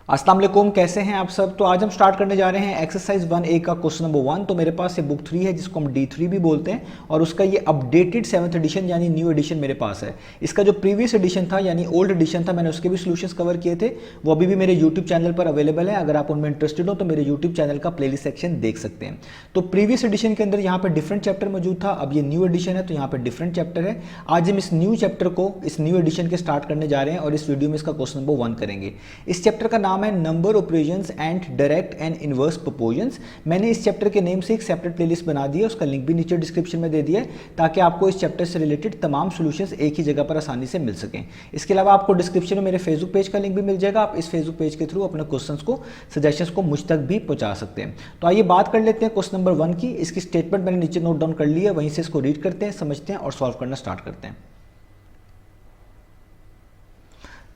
अस्सलाम वालेकुम, कैसे हैं आप सब। तो आज हम स्टार्ट करने जा रहे हैं एक्सरसाइज 1A का क्वेश्चन नंबर 1। तो मेरे पास ये बुक 3 है जिसको हम D3 भी बोलते हैं और उसका ये अपडेटेड 7th एडिशन यानी न्यू एडिशन मेरे पास है। इसका जो प्रीवियस एडिशन था यानी ओल्ड एडिशन था, मैंने उसके भी सोल्यूशंस कवर किए थे, वो अभी भी मेरे यूट्यूब चैनल पर अवेलेबल है। अगर आप उनमें इंटरेस्टेड हो तो मेरे यूट्यूब चैनल का प्लेलिस्ट सेक्शन देख सकते हैं। तो प्रीवियस एडिशन के अंदर यहाँ पर डिफरेंट चैप्टर मौजूद था, अब ये न्यू एडिशन है तो यहाँ पर डिफरेंट चैप्टर है। आज हम इस न्यू चैप्टर को, इस न्यू एडिशन के स्टार्ट करने जा रहे हैं और इस वीडियो में इसका क्वेश्चन नंबर 1 करेंगे। इस चैप्टर का नाम है number operations and direct and inverse proportions. मैंने इस चैप्टर के नेम से एक सेपरेट प्लेलिस्ट बना दी है, उसका लिंक भी नीचे डिस्क्रिप्शन में दे दिया है ताकि आपको इस चैप्टर से रिलेटेड तमाम सॉल्यूशंस एक ही जगह पर आसानी से मिल सकें। इसके अलावा आपको डिस्क्रिप्शन में मेरे फेसबुक पेज का लिंक भी मिल जाएगा, आप इस फेसबुक पेज के थ्रू अपने क्वेश्चंस को, सजेशंस को मुझ तक भी पहुंचा सकते हैं। तो आइए बात कर लेते हैं क्वेश्चन नंबर 1 की। इसकी स्टेटमेंट मैंने नीचे नोट डाउन कर ली है, वहीं से इसको रीड करते हैं, समझते हैं और सॉल्व करना स्टार्ट करते हैं।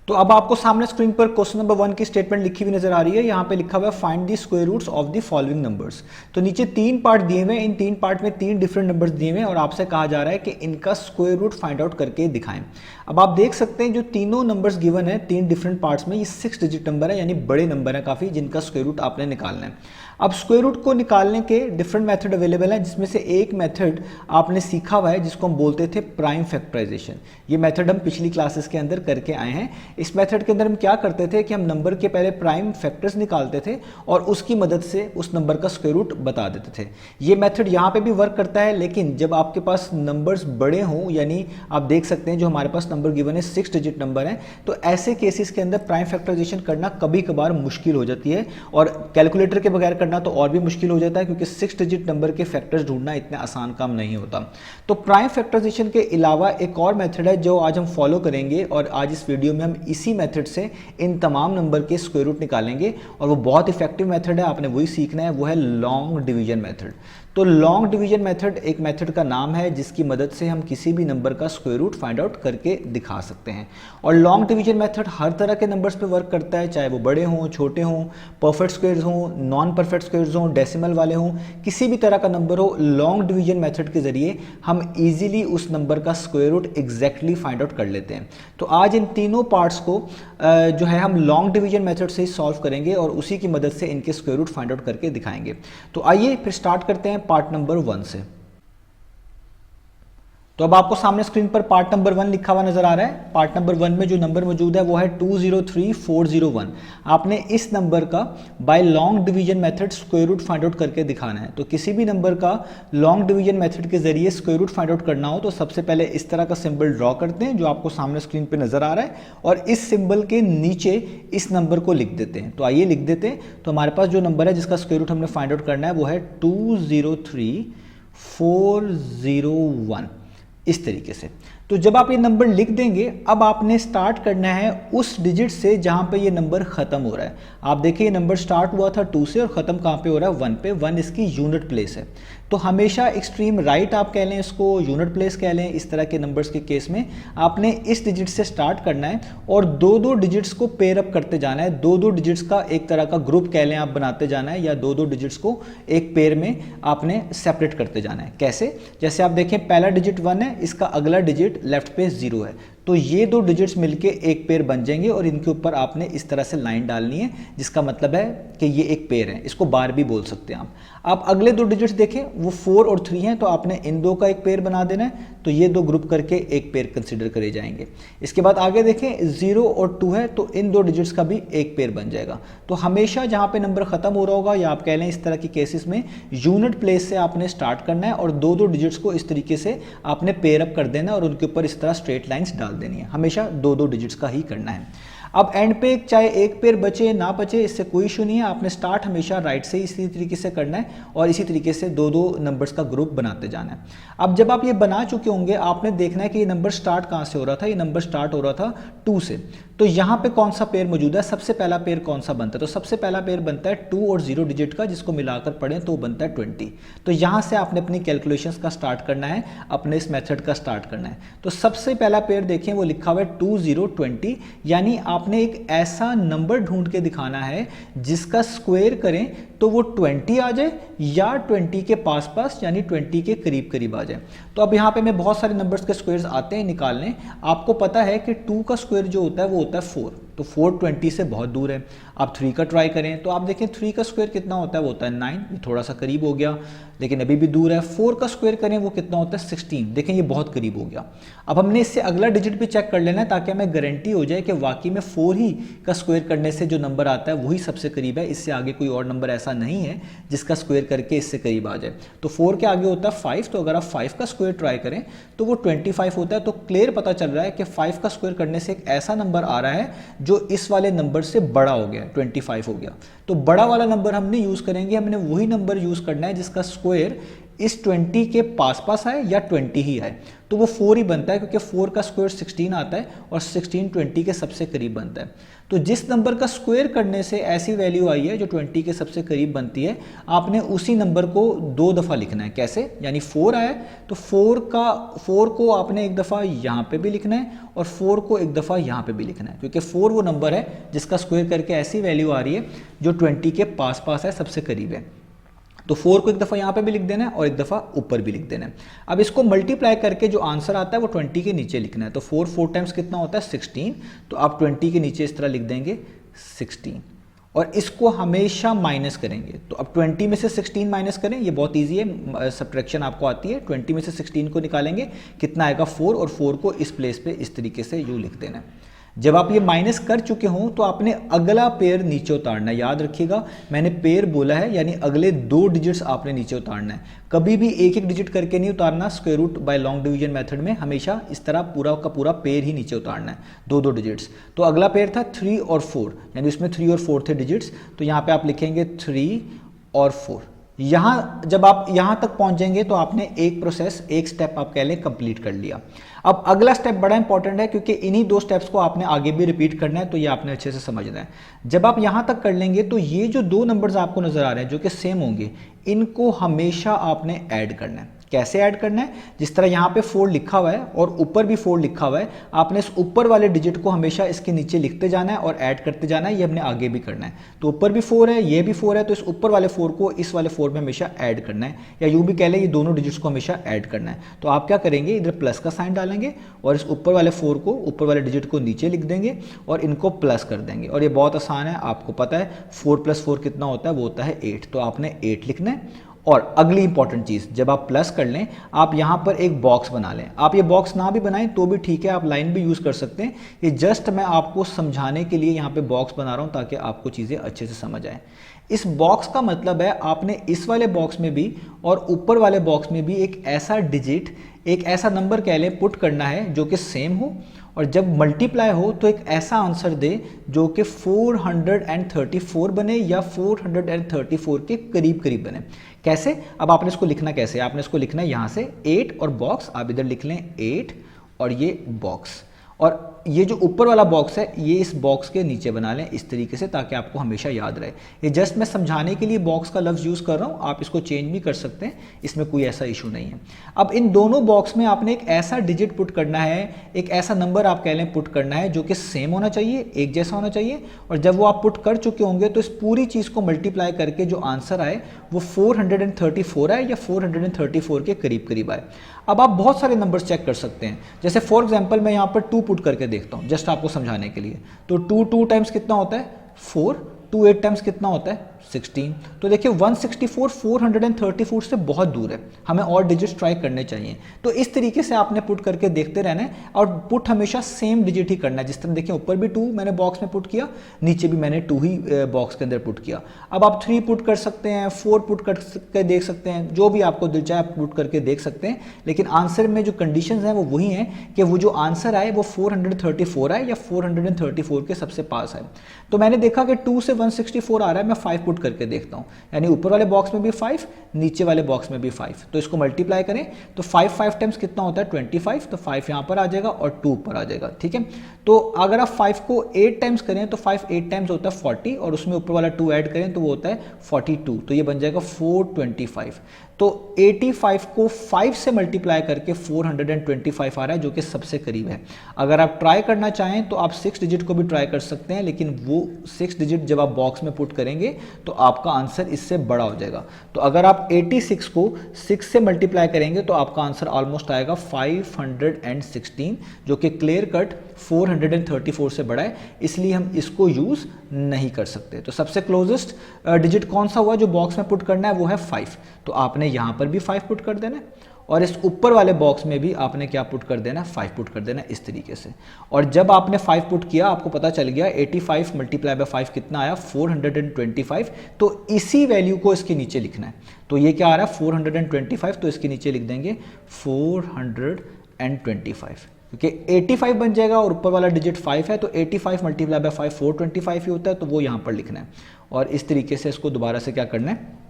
तो अब आपको सामने स्क्रीन पर क्वेश्चन नंबर 1 की स्टेटमेंट लिखी हुई नजर आ रही है। यहाँ पे लिखा हुआ है find the square roots of the following numbers. तो नीचे 3 पार्ट दिए हुए हैं, इन 3 पार्ट में 3 डिफरेंट नंबर्स दिए हुए हैं और आपसे कहा जा रहा है कि इनका स्क्वायर रूट फाइंड आउट करके दिखाएं। अब आप देख सकते हैं जो तीनों नंबर्स गिवन है 3 डिफरेंट पार्ट्स में, ये 6 डिजिट नंबर है यानी बड़े नंबर है काफी, जिनका स्क्वायर रूट आपने निकालना है। अब स्क्वायर रूट को निकालने के डिफरेंट मेथड अवेलेबल हैं, जिसमें से एक मेथड आपने सीखा हुआ है जिसको हम बोलते थे प्राइम फैक्टराइजेशन। ये मेथड हम पिछली क्लासेस के अंदर करके आए हैं। इस मेथड के अंदर हम क्या करते थे कि हम नंबर के पहले प्राइम फैक्टर्स निकालते थे और उसकी मदद से उस नंबर का स्क्वायर रूट बता देते थे। ये मेथड यहाँ पे भी वर्क करता है, लेकिन जब आपके पास नंबर्स बड़े हों, यानी आप देख सकते हैं जो हमारे पास नंबर गिवन है 6 डिजिट नंबर है, तो ऐसे केसेस के अंदर प्राइम फैक्टराइजेशन करना कभी कभार मुश्किल हो जाती है और कैलकुलेटर के बगैर करना तो और भी मुश्किल हो जाता है, क्योंकि 6 डिजिट नंबर के फैक्टर्स ढूंढना इतना आसान काम नहीं होता। तो प्राइम फैक्टराइजेशन के अलावा एक और मेथड है जो आज हम फॉलो करेंगे और आज इस वीडियो में हम इसी मेथड से इन तमाम नंबर के स्क्वायर रूट निकालेंगे और वो बहुत इफेक्टिव मेथड है, आपने वही सीखना है, वो है लॉन्ग डिवीजन मेथड। तो लॉन्ग डिवीजन मेथड एक मेथड का नाम है जिसकी मदद से हम किसी भी नंबर का स्क्वायर रूट फाइंड आउट करके दिखा सकते हैं। और लॉन्ग डिवीजन मेथड हर तरह के नंबर्स पे वर्क करता है, चाहे वो बड़े हों, छोटे हों, परफेक्ट स्क्वायर्स हों, नॉन परफेक्ट स्क्वायर्स हों, डेसिमल वाले हों, किसी भी तरह का नंबर हो, लॉन्ग डिवीजन मेथड के जरिए हम इजीली उस नंबर का square root exactly find out कर लेते हैं। तो आज इन तीनों पार्ट्स को जो है हम लॉन्ग डिवीजन मेथड से ही सॉल्व करेंगे और उसी की मदद से इनके स्क्वायर रूट फाइंड आउट करके दिखाएंगे। तो आइए फिर स्टार्ट करते हैं पार्ट नंबर 1 से। तो अब आपको सामने स्क्रीन पर पार्ट नंबर 1 लिखा हुआ नजर आ रहा है। पार्ट नंबर 1 में जो नंबर मौजूद है वो है 203401। आपने इस नंबर का by long division method square root find out करके दिखाना है। तो किसी भी नंबर का लॉन्ग डिवीजन मेथड के जरिए स्क्वायर रूट फाइंड आउट करना हो तो सबसे पहले इस तरह का सिंबल ड्रॉ करते हैं जो आपको सामने स्क्रीन पर नजर आ रहा है और इस सिंबल के नीचे इस नंबर को लिख देते हैं। तो आइए लिख देते हैं। तो हमारे पास जो नंबर है जिसका स्क्वायर रूट हमने फाइंड आउट करना है वो है 203401, इस तरीके से। तो जब आप ये नंबर लिख देंगे, अब आपने स्टार्ट करना है उस डिजिट से जहां पे ये नंबर खत्म हो रहा है। आप देखिए ये नंबर स्टार्ट हुआ था 2 से और खत्म कहां पे हो रहा है 1 पे। 1 इसकी यूनिट प्लेस है। तो हमेशा एक्सट्रीम राइट आप कह लें इसको, यूनिट प्लेस कह लें, इस तरह के नंबर्स के केस में आपने इस डिजिट से स्टार्ट करना है और 2-2 डिजिट्स को पेयर अप करते जाना है। 2-2 डिजिट्स का एक तरह का ग्रुप कह लें आप बनाते जाना है, या 2-2 डिजिट्स को एक पेयर में आपने सेपरेट करते जाना है। कैसे? जैसे आप देखें पहला डिजिट 1 है, इसका अगला डिजिट लेफ्ट पे 0 है, तो ये 2 डिजिट्स मिलके एक पेयर बन जाएंगे और इनके ऊपर आपने इस तरह से लाइन डालनी है, जिसका मतलब है कि ये एक पेयर है। इसको बार भी बोल सकते हैं आप अगले 2 डिजिट्स देखें वो 4 और 3 हैं, तो आपने इन 2 का एक पेयर बना देना है, तो ये 2 ग्रुप करके एक पेयर कंसीडर करे जाएंगे। इसके बाद आगे देखें 0 और 2 है, तो इन 2 डिजिट्स का भी एक पेयर बन जाएगा। तो हमेशा जहां पे नंबर खत्म हो रहा होगा, या आप कह लें इस तरह की केसेस में यूनिट प्लेस से आपने स्टार्ट करना है और 2-2 डिजिट्स को इस तरीके से आपने पेयर अप कर देना और उनके ऊपर इस तरह स्ट्रेट लाइंस डाल देनी है। हमेशा 2-2 डिजिट्स का ही करना है। अब एंड पे चाहे एक पेयर बचे ना बचे, इससे कोई इशू नहीं है। आपने स्टार्ट हमेशा राइट से इसी तरीके से करना है और इसी तरीके से 2-2 नंबर्स का ग्रुप बनाते जाना है। अब जब आप ये बना चुके होंगे, आपने देखना है कि ये नंबर स्टार्ट कहाँ से हो रहा था। ये नंबर स्टार्ट हो रहा था 2 से, तो यहाँ पे कौन सा पेयर मौजूद है, सबसे पहला पेयर कौन सा बनता है? तो सबसे पहला पेयर बनता है 2 और 0 डिजिट का, जिसको मिलाकर पढ़ें तो बनता है 20। तो यहाँ से आपने अपनी कैलकुलेशंस का स्टार्ट करना है, अपने इस मेथड का स्टार्ट करना है। तो सबसे पहला पेयर देखें वो लिखा हुआ है 2020, यानी आपने एक ऐसा नंबर ढूंढ के दिखाना है जिसका स्क्वायर करें तो वो 20 आ जाए या 20 के पास पास यानी 20 के करीब करीब आ जाए। तो अब यहाँ पे मैं बहुत सारे नंबर्स के स्क्वायर्स आते हैं निकालने। आपको पता है कि 2 का स्क्वायर जो होता है वो होता है 4, तो 4 20 से बहुत दूर है। आप 3 का ट्राई करें तो आप देखें 3 का स्क्वायर कितना होता है, वो होता है 9, ये थोड़ा सा करीब हो गया लेकिन अभी भी दूर है। 4 का स्क्वायर करें वो कितना होता है 16, देखें ये बहुत करीब हो गया। अब हमने इससे अगला डिजिट भी चेक कर लेना है ताकि हमें गारंटी हो जाए कि वाकई में 4 ही का स्क्वायर करने से जो नंबर आता है वही सबसे करीब है, इससे आगे कोई और नंबर ऐसा नहीं है जिसका स्क्वायर करके इससे करीब आ जाए। तो 4 के आगे होता है 5, तो अगर आप 5 का स्क्वायर ट्राई करें तो वो 25 होता है। तो क्लियर पता चल रहा है कि 5 का स्क्वायर करने से एक ऐसा नंबर आ रहा है जो इस वाले नंबर से बड़ा हो गया, 25 हो गया। तो बड़ा वाला नंबर हमने यूज करेंगे, हमने वही नंबर यूज करना है जिसका स्क्वायर इस 20 के पास पास आए या 20 ही आए। तो वो 4 ही बनता है क्योंकि 4 का स्क्वायर 16 आता है और 16 20 के सबसे करीब बनता है। तो जिस नंबर का स्क्वायर करने से ऐसी वैल्यू आई है जो 20 के सबसे करीब बनती है, आपने उसी नंबर को 2 दफ़ा लिखना है। कैसे? यानी 4 आया तो 4 को आपने एक दफ़ा यहाँ पे भी लिखना है और 4 को एक दफ़ा यहाँ पे भी लिखना है, क्योंकि 4 वो नंबर है जिसका स्क्वायर करके ऐसी वैल्यू आ रही है जो 20 के पास पास है, सबसे करीब है। तो 4 को एक दफ़ा यहाँ पे भी लिख देना है और एक दफ़ा ऊपर भी लिख देना है। अब इसको मल्टीप्लाई करके जो आंसर आता है वो 20 के नीचे लिखना है। तो 4 टाइम्स कितना होता है 16, तो आप 20 के नीचे इस तरह लिख देंगे 16 और इसको हमेशा माइनस करेंगे। तो अब 20 में से 16 माइनस करें, ये बहुत ईजी है, सब्ट्रैक्शन आपको आती है। 20 में से 16 को निकालेंगे, कितना आएगा 4, और 4 को इस प्लेस पे इस तरीके से यूँ लिख देना है। जब आप ये माइनस कर चुके हों तो आपने अगला पेयर नीचे उतारना है। याद रखिएगा मैंने पेयर बोला है, यानी अगले 2 डिजिट्स आपने नीचे उतारना है। कभी भी एक एक डिजिट करके नहीं उतारना। Square root by long division method में हमेशा इस तरह पूरा का पूरा पेयर ही नीचे उतारना है, 2 डिजिट्स। तो अगला पेयर था 3 और 4, यानी उसमें 3 और 4 थे डिजिट्स। तो यहाँ पे आप लिखेंगे 3 और 4। यहाँ जब आप यहाँ तक पहुँच जाएंगे तो आपने एक प्रोसेस, एक स्टेप आप कह लें कंप्लीट कर लिया। अब अगला स्टेप बड़ा इंपॉर्टेंट है क्योंकि इन्हीं 2 स्टेप्स को आपने आगे भी रिपीट करना है, तो ये आपने अच्छे से समझना है। जब आप यहाँ तक कर लेंगे तो ये जो 2 नंबर्स आपको नजर आ रहे हैं जो कि सेम होंगे, इनको हमेशा आपने ऐड करना है। कैसे ऐड करना है? जिस तरह यहाँ पे 4 लिखा हुआ है और ऊपर भी 4 लिखा हुआ है, आपने इस ऊपर वाले डिजिट को हमेशा इसके नीचे लिखते जाना है और ऐड करते जाना है। ये हमने आगे भी करना है। तो ऊपर भी 4 है, ये भी 4 है, तो इस ऊपर वाले 4 को इस वाले 4 में हमेशा ऐड करना है, या यूँ भी कह लें ये दोनों डिजिट्स को हमेशा ऐड करना है। तो आप क्या करेंगे, इधर प्लस का साइन डालेंगे और इस ऊपर वाले 4 को, ऊपर वाले डिजिट को नीचे लिख देंगे और इनको प्लस कर देंगे। और ये बहुत आसान है, आपको पता है 4 + 4 कितना होता है, वो होता है 8। तो आपने 8 लिखना है। और अगली इंपॉर्टेंट चीज़, जब आप प्लस कर लें आप यहाँ पर एक बॉक्स बना लें। आप ये बॉक्स ना भी बनाएं तो भी ठीक है, आप लाइन भी यूज़ कर सकते हैं। ये जस्ट मैं आपको समझाने के लिए यहाँ पे बॉक्स बना रहा हूँ ताकि आपको चीज़ें अच्छे से समझ आए। इस बॉक्स का मतलब है आपने इस वाले बॉक्स में भी और ऊपर वाले बॉक्स में भी एक ऐसा डिजिट, एक ऐसा नंबर कह लें पुट करना है जो कि सेम हो, और जब मल्टीप्लाई हो तो एक ऐसा आंसर दे जो कि 434 बने या 434 के करीब करीब बने। कैसे? अब आपने इसको लिखना कैसे? आपने इसको लिखना है यहाँ से 8 और बॉक्स, आप इधर लिख लें 8 और ये बॉक्स, और ये जो ऊपर वाला बॉक्स है ये इस बॉक्स के नीचे बना लें इस तरीके से, ताकि आपको हमेशा याद रहे। ये जस्ट मैं समझाने के लिए बॉक्स का लफ्ज़ यूज़ कर रहा हूँ, आप इसको चेंज भी कर सकते हैं, इसमें कोई ऐसा इशू नहीं है। अब इन दोनों बॉक्स में आपने एक ऐसा डिजिट पुट करना है, एक ऐसा नंबर आप कह लें पुट करना है जो कि सेम होना चाहिए, एक जैसा होना चाहिए। और जब वो आप पुट कर चुके होंगे तो इस पूरी चीज़ को मल्टीप्लाई करके जो आंसर आए वो 434 आए या 434 के करीब करीब आए। अब आप बहुत सारे नंबर्स चेक कर सकते हैं, जैसे फॉर एग्जांपल मैं यहाँ पर 2 पुट करके देखता हूँ जस्ट आपको समझाने के लिए। तो 2 टाइम्स कितना होता है 4, 2 8 टाइम्स कितना होता है 16। तो देखिए 164 434 से बहुत दूर है, हमें और डिजिट्स ट्राई करने चाहिए। तो इस तरीके से आपने पुट करके देखते रहना है और पुट हमेशा सेम डिजिट ही करना है। जिस तरह देखिए ऊपर भी 2 मैंने बॉक्स में पुट किया, नीचे भी मैंने 2 ही बॉक्स के अंदर पुट किया। अब आप 3 पुट कर सकते हैं, 4 पुट करके देख सकते हैं, जो भी आपको दिल चाहे आप पुट करके देख सकते हैं। लेकिन आंसर में जो कंडीशंस हैं वो वही हैं कि वो जो आंसर आए वो 434 आए या 434 के सबसे पास आए। तो मैंने देखा कि 2 से 164 आ रहा है, मैं 5 पुट करके देखता हूं, यानी ऊपर वाले बॉक्स में भी 5, नीचे वाले बॉक्स में भी 5। तो इसको मल्टीप्लाई करें तो 5 टाइम्स कितना होता है 25। तो 5 यहां पर आ जाएगा और 2 ऊपर आ जाएगा, ठीक है। तो अगर आप 5 को 8 टाइम्स करें तो 5 8 टाइम्स होता है 40, और उसमें ऊपर वाला 2 ऐड करें तो वो होता है 42। तो ये बन जाएगा 425। तो 85 को 5 से मल्टीप्लाई करके 425 आ रहा है, जो कि सबसे करीब है। अगर आप ट्राई करना चाहें तो आप 6 डिजिट को भी ट्राई कर सकते हैं, लेकिन वो 6 डिजिट जब आप बॉक्स में पुट करेंगे तो आपका आंसर इससे बड़ा हो जाएगा। तो अगर आप 86 को 6 से मल्टीप्लाई करेंगे तो आपका आंसर ऑलमोस्ट आएगा 516, जो कि क्लियर कट 434 से बड़ा है, इसलिए हम इसको यूज नहीं कर सकते। तो सबसे क्लोजेस्ट डिजिट कौन सा हुआ जो बॉक्स में पुट करना है, वो है 5। तो आपने यहां पर भी 5 पुट कर देना है और इस ऊपर वाले बॉक्स में भी आपने क्या पुट कर देना है, 5 पुट कर देना है इस तरीके से। और जब आपने 5 पुट किया आपको पता चल गया 85 मल्टीप्लाई बाय 5 कितना आया, 425। तो इसी वैल्यू को इसके नीचे लिखना है। तो ये क्या आ रहा है 425, तो इसके नीचे लिख देंगे 425, क्योंकि 85 बन जाएगा और ऊपर वाला डिजिट 5 है, तो 85 मल्टीप्लाई बाय 5 425 ही होता है, तो वो यहाँ पर लिखना है। और इस तरीके से इसको दोबारा से क्या करना है,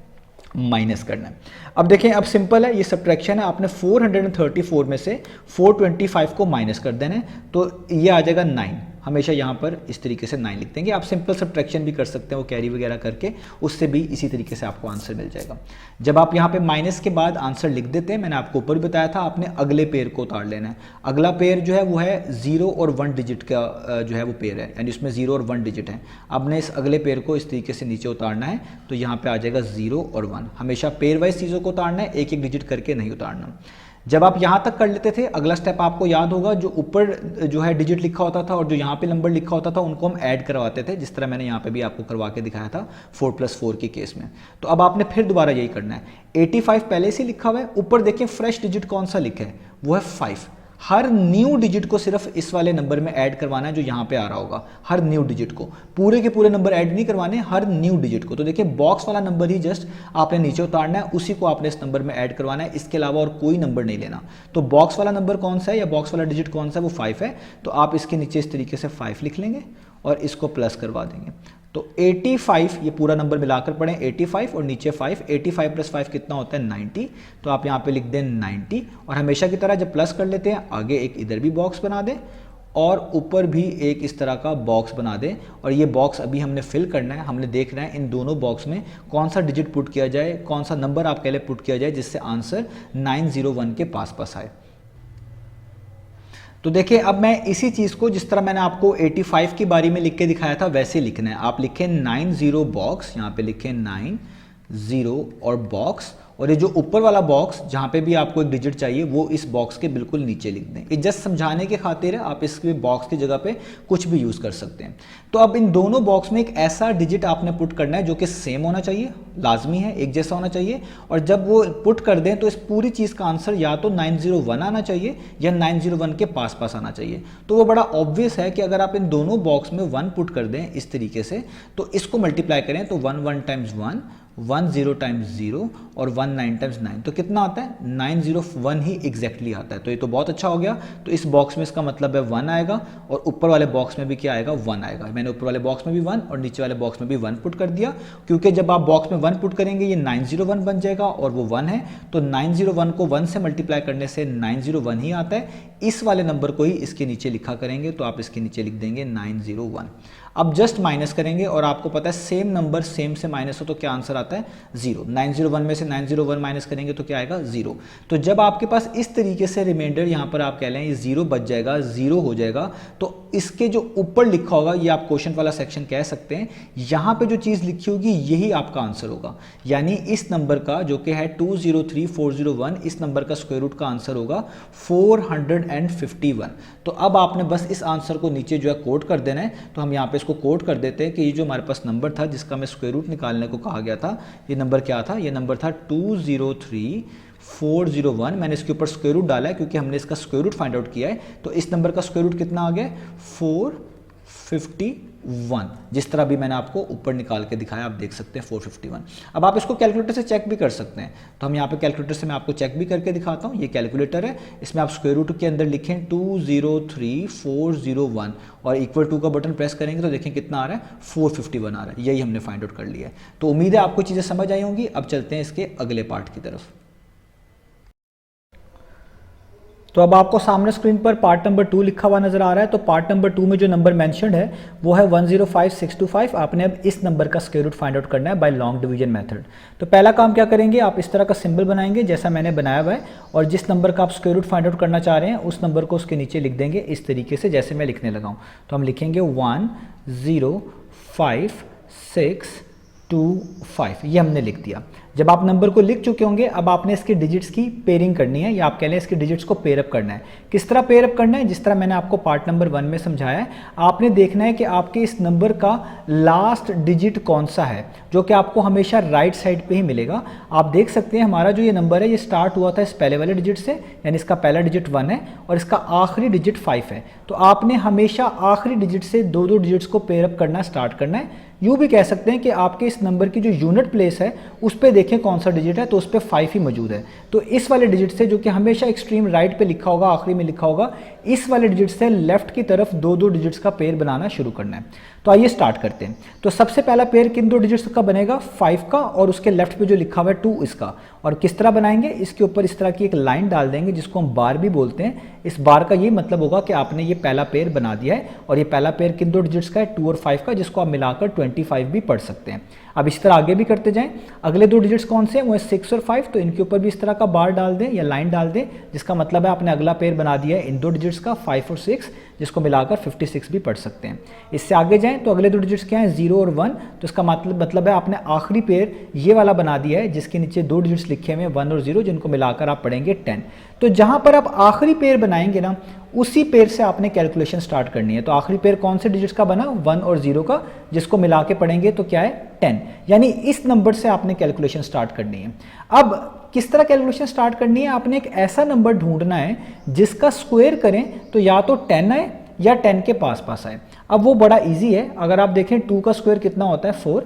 माइनस करना है। अब देखें, अब सिंपल है, ये सब्ट्रैक्शन है। आपने 434 में से 425 को माइनस कर देना है, तो ये आ जाएगा 9। हमेशा यहाँ पर इस तरीके से 9 लिख देंगे। आप सिंपल सब्ट्रैक्शन भी कर सकते हैं, वो कैरी वगैरह करके, उससे भी इसी तरीके से आपको आंसर मिल जाएगा। जब आप यहाँ पे माइनस के बाद आंसर लिख देते हैं, मैंने आपको ऊपर भी बताया था, आपने अगले पेयर को उतार लेना है। अगला पेयर जो है वो है 0 और 1 डिजिट का जो है वो पेयर है, यानी उसमें 0 और 1 डिजिट है। आपने इस अगले पेयर को इस तरीके से नीचे उतारना है, तो यहाँ पे आ जाएगा 0 और 1। हमेशा पेयर वाइज चीज़ों को उतारना है, एक एक डिजिट करके नहीं उतारना। जब आप यहाँ तक कर लेते थे, अगला स्टेप आपको याद होगा, जो ऊपर जो है डिजिट लिखा होता था और जो यहाँ पे नंबर लिखा होता था, उनको हम ऐड करवाते थे, जिस तरह मैंने यहाँ पे भी आपको करवा के दिखाया था 4+4 के केस में। तो अब आपने फिर दोबारा यही करना है। 85 पहले से लिखा हुआ है, ऊपर देखिए फ्रेश डिजिट कौन सा लिखा है, वो है 5। हर न्यू डिजिट को सिर्फ इस वाले नंबर में ऐड करवाना है जो यहाँ पे आ रहा होगा। हर न्यू डिजिट को, पूरे के पूरे नंबर ऐड नहीं करवाने, हर न्यू डिजिट को। तो देखिए बॉक्स वाला नंबर ही जस्ट आपने नीचे उतारना है, उसी को आपने इस नंबर में ऐड करवाना है, इसके अलावा और कोई नंबर नहीं लेना। तो बॉक्स वाला नंबर कौन सा है या बॉक्स वाला डिजिट कौन सा है, वो 5 है। तो आप इसके नीचे इस तरीके से 5 लिख लेंगे और इसको प्लस करवा देंगे। तो 85, ये पूरा नंबर मिलाकर पढ़ें, 85 और नीचे 5, 85 + 5 कितना होता है 90। तो आप यहाँ पे लिख दें 90, और हमेशा की तरह जब प्लस कर लेते हैं, आगे एक इधर भी बॉक्स बना दें और ऊपर भी एक इस तरह का बॉक्स बना दें। और ये बॉक्स अभी हमने फिल करना है, हमने देखना है इन दोनों बॉक्स में कौन सा डिजिट पुट किया जाए, कौन सा नंबर आप कह लें पुट किया जाए, जिससे आंसर 901 के पास आए। तो देखिए, अब मैं इसी चीज़ को जिस तरह मैंने आपको 85 की बारी में लिख के दिखाया था वैसे लिखना है। आप लिखें 90 बॉक्स, यहाँ पे लिखें 90 और बॉक्स, और ये जो ऊपर वाला बॉक्स जहाँ पे भी आपको एक डिजिट चाहिए वो इस बॉक्स के बिल्कुल नीचे लिख दें। ये जस्ट समझाने के खातिर है, आप इसके बॉक्स की जगह पे कुछ भी यूज़ कर सकते हैं। तो अब इन दोनों बॉक्स में एक ऐसा डिजिट आपने पुट करना है जो कि सेम होना चाहिए, लाजमी है, एक जैसा होना चाहिए। और जब वो पुट कर दें तो इस पूरी चीज़ का आंसर या तो 901 आना चाहिए या 901 के पास आना चाहिए। तो वो बड़ा ऑब्वियस है कि अगर आप इन दोनों बॉक्स में 1 पुट कर दें इस तरीके से, तो इसको मल्टीप्लाई करें तो 1 1 टाइम्स 1, 1 0 टाइम्स 0 और 1 9 टाइम्स 9, तो कितना आता है 901 ही एग्जैक्टली आता है। तो ये तो बहुत अच्छा हो गया। तो इस बॉक्स में इसका मतलब है 1 आएगा और ऊपर वाले बॉक्स में भी क्या आएगा, 1 आएगा। मैंने ऊपर वाले बॉक्स में भी 1 और नीचे वाले बॉक्स में भी 1 पुट कर दिया, क्योंकि जब आप बॉक्स में 1 पुट करेंगे ये 901 बन जाएगा और वो 1 है। तो 901 को 1 से मल्टीप्लाई करने से 901 ही आता है। इस वाले नंबर को ही इसके नीचे लिखा करेंगे, तो आप इसके नीचे लिख देंगे 901। अब जस्ट माइनस करेंगे और आपको पता है सेम नंबर सेम से माइनस हो तो क्या आंसर आता है 0। 901 में से 901 माइनस करेंगे तो क्या आएगा 0। तो जब आपके पास इस तरीके से रिमाइंडर यहाँ पर आप कह लें ये 0 बच जाएगा, 0 हो जाएगा, तो इसके जो ऊपर लिखा होगा ये आप क्वेश्चन वाला सेक्शन कह सकते हैं, यहाँ पे जो चीज़ लिखी होगी यही आपका आंसर होगा। यानी इस नंबर का जो कि है 203401, इस नंबर का स्क्वायर रूट का आंसर होगा 451। तो अब आपने बस इस आंसर को नीचे जो है कोड कर देना है। तो हम यहाँ पे इसको कोड कर देते हैं कि ये जो हमारे पास नंबर था जिसका मैं स्क्वायर रूट निकालने को कहा गया था, ये नंबर क्या था, ये नंबर था 203401। मैंने इसके ऊपर स्क्वायर रूट डाला है क्योंकि हमने इसका स्क्वायर रूट फाइंड आउट किया है। तो इस नंबर का स्क्वायर रूट कितना आ गया 451, जिस तरह भी मैंने आपको ऊपर निकाल के दिखाया, आप देख सकते हैं 451। अब आप इसको कैलकुलेटर से चेक भी कर सकते हैं। तो हम यहाँ पे कैलकुलेटर से मैं आपको चेक भी करके दिखाता हूँ। ये कैलकुलेटर है, इसमें आप स्क्वायर रूट के अंदर लिखें 203401 और इक्वल टू का बटन प्रेस करेंगे तो देखें कितना आ रहा है 451 आ रहा है। यही हमने फाइंड आउट कर लिया है। तो उम्मीद है आपको चीज़ें समझ आई होंगी। अब चलते हैं इसके अगले पार्ट की तरफ। तो अब आपको सामने स्क्रीन पर पार्ट नंबर 2 लिखा हुआ नजर आ रहा है। तो पार्ट नंबर 2 में जो नंबर मेंशन्ड है वो है 105625। आपने अब इस नंबर का स्क्वायर रूट फाइंड आउट करना है बाय लॉन्ग डिवीजन मेथड। तो पहला काम क्या करेंगे, आप इस तरह का सिंबल बनाएंगे जैसा मैंने बनाया हुआ है, और जिस नंबर का आप स्क्वायर रूट फाइंड आउट करना चाह रहे हैं उस नंबर को उसके नीचे लिख देंगे इस तरीके से जैसे मैं लिखने लगा हूँ। तो हम लिखेंगे 105625, ये हमने लिख दिया। जब आप नंबर को लिख चुके होंगे अब आपने इसके डिजिट्स की पेयरिंग करनी है, या आप कह लें इसके डिजिट्स को पेयर अप करना है। किस तरह पेयर अप करना है, जिस तरह मैंने आपको पार्ट नंबर 1 में समझाया है। आपने देखना है कि आपके इस नंबर का लास्ट डिजिट कौन सा है, जो कि आपको हमेशा राइट साइड पे ही मिलेगा। आप देख सकते हैं हमारा जो ये नंबर है ये स्टार्ट हुआ था इस पहले वाले डिजिट से, यानी इसका पहला डिजिट 1 है और इसका आखिरी डिजिट 5 है। तो आपने हमेशा आखिरी डिजिट से दो डिजिट्स को पेयर अप करना स्टार्ट करना है। यूँ भी कह सकते हैं कि आपके इस नंबर की जो यूनिट प्लेस है उस पर देखें कौन सा डिजिट है, तो उस पर 5 ही मौजूद है। तो इस वाले डिजिट से, जो कि हमेशा एक्सट्रीम राइट पे लिखा होगा, आखिरी में लिखा होगा, इस वाले डिजिट से लेफ्ट की तरफ दो डिजिट्स का पेयर बनाना शुरू करना है। तो आइए स्टार्ट करते हैं। तो सबसे पहला पेयर किन दो डिजिट्स का बनेगा, 5 का और उसके लेफ्ट पे जो लिखा हुआ है 2 इसका। और किस तरह बनाएंगे, इसके ऊपर इस तरह की एक लाइन डाल देंगे जिसको हम बार भी बोलते हैं। इस बार का ये मतलब होगा कि आपने ये पहला पेयर बना दिया है, और ये पहला पेयर किन दो डिजिट्स का है, 2 और 5 का, जिसको आप मिलाकर 25 भी पढ़ सकते हैं। अब इस तरह आगे भी करते जाएं। अगले दो डिजिट्स कौन से हैं, वो है 6 और 5। तो इनके ऊपर भी इस तरह का बार डाल दें या लाइन डाल दें, जिसका मतलब है आपने अगला पेयर बना दिया है इन दो डिजिट्स का 5 और 6, जिसको मिलाकर 56 भी पढ़ सकते हैं। इससे आगे जाएं तो अगले दो डिजिट्स क्या हैं, 0 और 1। तो इसका मतलब है आपने आखिरी पेयर ये वाला बना दिया है जिसके नीचे दो डिजिट्स लिखे हुए हैं 1 और 0, जिनको मिलाकर आप पढ़ेंगे 10। तो जहां पर आप आखिरी पेयर बनाएंगे ना, उसी पेयर से आपने कैलकुलेशन स्टार्ट करनी है। तो आखिरी पेयर कौन से डिजिट्स का बना, 1 और 0 का, जिसको मिला के पढ़ेंगे तो क्या है, 10। यानी इस नंबर से आपने कैलकुलेशन स्टार्ट करनी है। अब किस तरह कैलकुलेशन स्टार्ट करनी है, आपने एक ऐसा नंबर ढूंढना है जिसका स्क्वायर करें तो या तो 10 आए या 10 के पास पास आए। अब वो बड़ा इजी है। अगर आप देखें 2 का स्क्वायर कितना होता है, 4,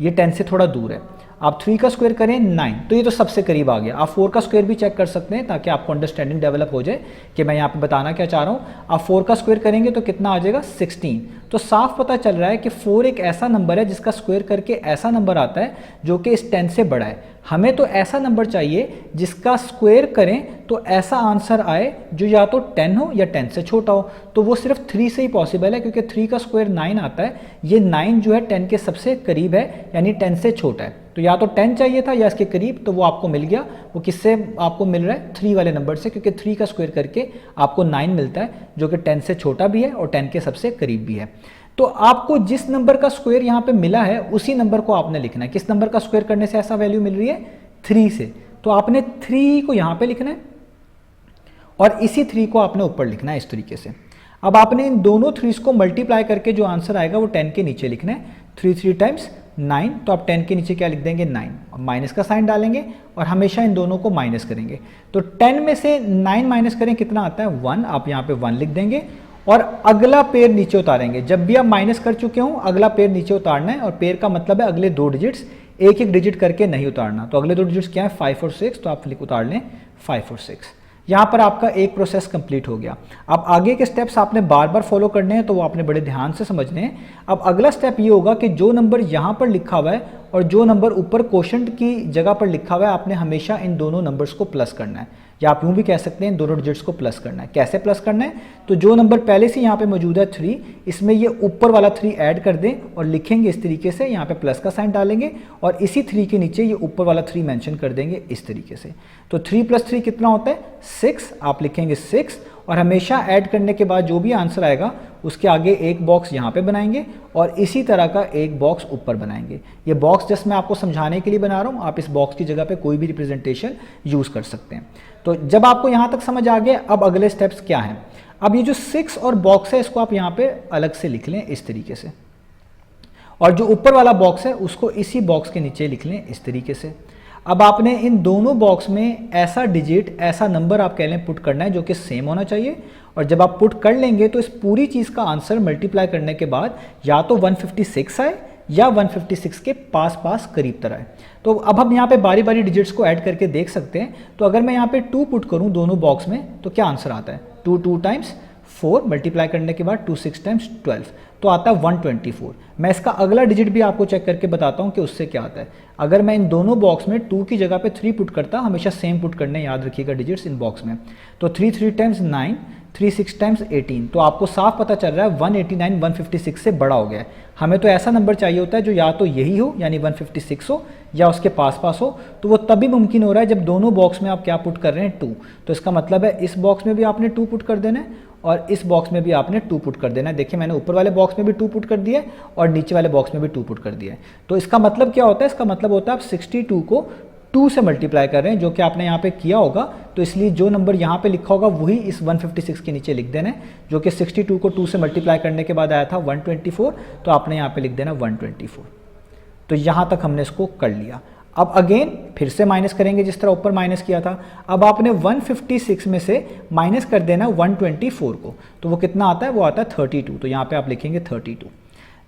ये 10 से थोड़ा दूर है। आप 3 का स्क्वायर करें 9, तो ये तो सबसे करीब आ गया। आप 4 का स्क्वायर भी चेक कर सकते हैं ताकि आपको अंडरस्टैंडिंग डेवलप हो जाए कि मैं यहाँ पे बताना क्या चाह रहा हूँ। आप 4 का स्क्वायर करेंगे तो कितना आ जाएगा, 16। तो साफ पता चल रहा है कि 4 एक ऐसा नंबर है जिसका स्क्वायर करके ऐसा नंबर आता है जो कि इस 10 से बड़ा है। हमें तो ऐसा नंबर चाहिए जिसका स्क्वायर करें तो ऐसा आंसर आए जो या तो 10 हो या 10 से छोटा हो। तो वो सिर्फ 3 से ही पॉसिबल है, क्योंकि 3 का स्क्वायर 9 आता है। ये 9 जो है 10 के सबसे करीब है, यानी 10 से छोटा है। तो या तो 10 चाहिए था या इसके करीब, तो वो आपको मिल गया। वो किससे आपको मिल रहा है, 3 वाले नंबर से, क्योंकि 3 का स्क्वायर करके आपको 9 मिलता है जो कि 10 से छोटा भी है और 10 के सबसे करीब भी है। तो आपको जिस नंबर का स्क्वायर यहाँ पे मिला है उसी नंबर को आपने लिखना है। किस नंबर का स्क्वायर करने से ऐसा वैल्यू मिल रही है, 3 से। तो आपने 3 को यहाँ पे लिखना है और इसी 3 को आपने ऊपर लिखना है इस तरीके से। अब आपने इन दोनों 3s को मल्टीप्लाई करके जो आंसर आएगा वो 10 के नीचे लिखना है। 3 टाइम्स 9, तो आप 10 के नीचे क्या लिख देंगे, 9, और माइनस का साइन डालेंगे और हमेशा इन दोनों को माइनस करेंगे। तो 10 में से 9 माइनस करें कितना आता है, 1। आप यहाँ पे 1 लिख देंगे और अगला पेयर नीचे उतारेंगे। जब भी आप माइनस कर चुके हो अगला पेयर नीचे उतारना है, और पेयर का मतलब है अगले दो डिजिट्स, एक एक डिजिट करके नहीं उतारना। तो अगले दो डिजिट्स क्या है, 5 और 6, तो आप उतार लें 5 और 6। यहाँ पर आपका एक प्रोसेस कंप्लीट हो गया। अब आगे के स्टेप्स आपने बार बार फॉलो करने हैं, तो वो आपने बड़े ध्यान से समझने हैं। अब अगला स्टेप ये होगा कि जो नंबर यहाँ पर लिखा हुआ है और जो नंबर ऊपर क्वोशंट की जगह पर लिखा हुआ है, आपने हमेशा इन दोनों नंबर्स को प्लस करना है, या आप यूँ भी कह सकते हैं इन दोनों डिजिट्स को प्लस करना है। कैसे प्लस करना है, तो जो नंबर पहले से यहाँ पे मौजूद है 3, इसमें ये ऊपर वाला 3 ऐड कर दें और लिखेंगे इस तरीके से, यहाँ पे प्लस का साइन डालेंगे और इसी 3 के नीचे ये ऊपर वाला 3 मेंशन कर देंगे इस तरीके से। तो 3 + 3 कितना होता है, 6। आप लिखेंगे 6 और हमेशा ऐड करने के बाद जो भी आंसर आएगा उसके आगे एक बॉक्स यहाँ पे बनाएंगे और इसी तरह का एक बॉक्स ऊपर बनाएंगे। ये बॉक्स जस्ट मैं आपको समझाने के लिए बना रहा हूँ, आप इस बॉक्स की जगह पे कोई भी रिप्रेजेंटेशन यूज़ कर सकते हैं। तो जब आपको यहाँ तक समझ आ गया, अब अगले स्टेप्स क्या हैं। अब ये जो 6 और बॉक्स है इसको आप यहाँ पे अलग से लिख लें इस तरीके से, और जो ऊपर वाला बॉक्स है उसको इसी बॉक्स के नीचे लिख लें इस तरीके से। अब आपने इन दोनों बॉक्स में ऐसा डिजिट, ऐसा नंबर आप कह लें पुट करना है जो कि सेम होना चाहिए, और जब आप पुट कर लेंगे तो इस पूरी चीज़ का आंसर मल्टीप्लाई करने के बाद या तो 156 आए या 156 के पास पास करीब तरह है। तो अब हम यहाँ पे बारी बारी डिजिट्स को ऐड करके देख सकते हैं। तो अगर मैं यहाँ पे 2 पुट करूँ दोनों बॉक्स में तो क्या आंसर आता है, 2 टाइम्स 4 मल्टीप्लाई करने के बाद 2 6 टाइम्स 12 तो आता है 124। मैं इसका अगला डिजिट भी आपको चेक करके बताता हूँ कि उससे क्या आता है। अगर मैं इन दोनों बॉक्स में 2 की जगह पे 3 पुट करता, हमेशा सेम पुट करने, याद रखिएगा डिजिट्स इन बॉक्स में, तो 3 3 टाइम्स 9, 3 6 टाइम्स 18, तो आपको साफ पता चल रहा है 189 156 से बड़ा हो गया है। हमें तो ऐसा नंबर चाहिए होता है जो या तो यही हो यानी 156 हो या उसके पास हो, तो वो तभी मुमकिन हो रहा है जब दोनों बॉक्स में आप क्या पुट कर रहे हैं 2। तो इसका मतलब है इस बॉक्स में भी आपने 2 पुट कर देना है और इस बॉक्स में भी आपने 2 पुट कर देना है। देखिए मैंने ऊपर वाले बॉक्स में भी 2 पुट कर दिया है और नीचे वाले बॉक्स में भी 2 पुट कर दिया है। तो इसका मतलब क्या होता है, इसका मतलब होता है आप 62 को 2 से मल्टीप्लाई कर रहे हैं, जो कि आपने यहाँ पे किया होगा। तो इसलिए जो नंबर यहाँ पे लिखा होगा वही इस 156 के नीचे लिख देना है, जो कि 62 को 2 से मल्टीप्लाई करने के बाद आया था 124, तो आपने यहाँ पे लिख देना 124। तो यहाँ तक हमने इसको कर लिया। अब अगेन फिर से माइनस करेंगे जिस तरह ऊपर माइनस किया था। अब आपने 156 में से माइनस कर देना 124 को, तो वो कितना आता है, वो आता है 32। तो यहाँ पे आप लिखेंगे 32।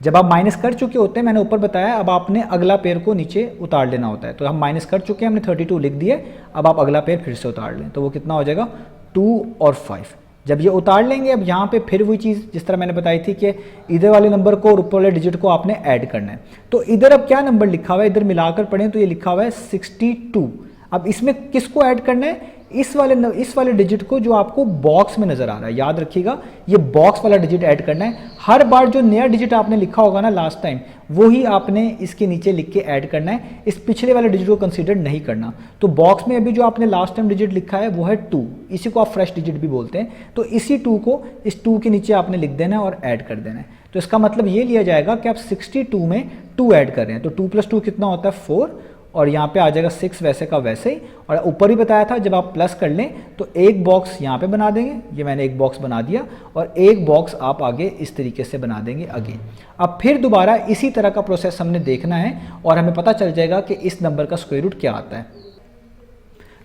जब आप माइनस कर चुके होते हैं, मैंने ऊपर बताया, अब आपने अगला पेयर को नीचे उतार लेना होता है। तो हम माइनस कर चुके हैं, हमने 32 लिख दिए, अब आप अगला पेयर फिर से उतार लें, तो वो कितना हो जाएगा 2 और 5। जब ये उतार लेंगे, अब यहाँ पे फिर वही चीज़ जिस तरह मैंने बताई थी कि इधर वाले नंबर को और ऊपर वाले डिजिट को आपने ऐड करना है। तो इधर अब क्या नंबर लिखा हुआ है, इधर मिलाकर पढ़ें तो ये लिखा हुआ है 62। अब इसमें किसको ऐड करना है, इस वाले डिजिट को जो आपको बॉक्स में नजर आ रहा है। याद रखिएगा ये बॉक्स वाला डिजिट ऐड करना है। हर बार जो नया डिजिट आपने लिखा होगा ना लास्ट टाइम, वो ही आपने इसके नीचे लिख के ऐड करना है, इस पिछले वाले डिजिट को कंसीडर नहीं करना। तो बॉक्स में अभी जो आपने लास्ट टाइम डिजिट लिखा है वो है 2, इसी को आप फ्रेश डिजिट भी बोलते हैं। तो इसी 2 को इस 2 के नीचे आपने लिख देना है और ऐड कर देना है। तो इसका मतलब ये लिया जाएगा कि आप 62 में 2 ऐड कर रहे हैं, तो 2 + 2 कितना होता है 4, और यहाँ पे आ जाएगा 6 वैसे का वैसे ही। और ऊपर ही बताया था जब आप प्लस कर लें तो एक बॉक्स यहाँ पे बना देंगे, ये मैंने एक बॉक्स बना दिया, और एक बॉक्स आप आगे इस तरीके से बना देंगे अगेन। अब फिर दोबारा इसी तरह का प्रोसेस हमने देखना है और हमें पता चल जाएगा कि इस नंबर का स्क्वायर रूट क्या आता है।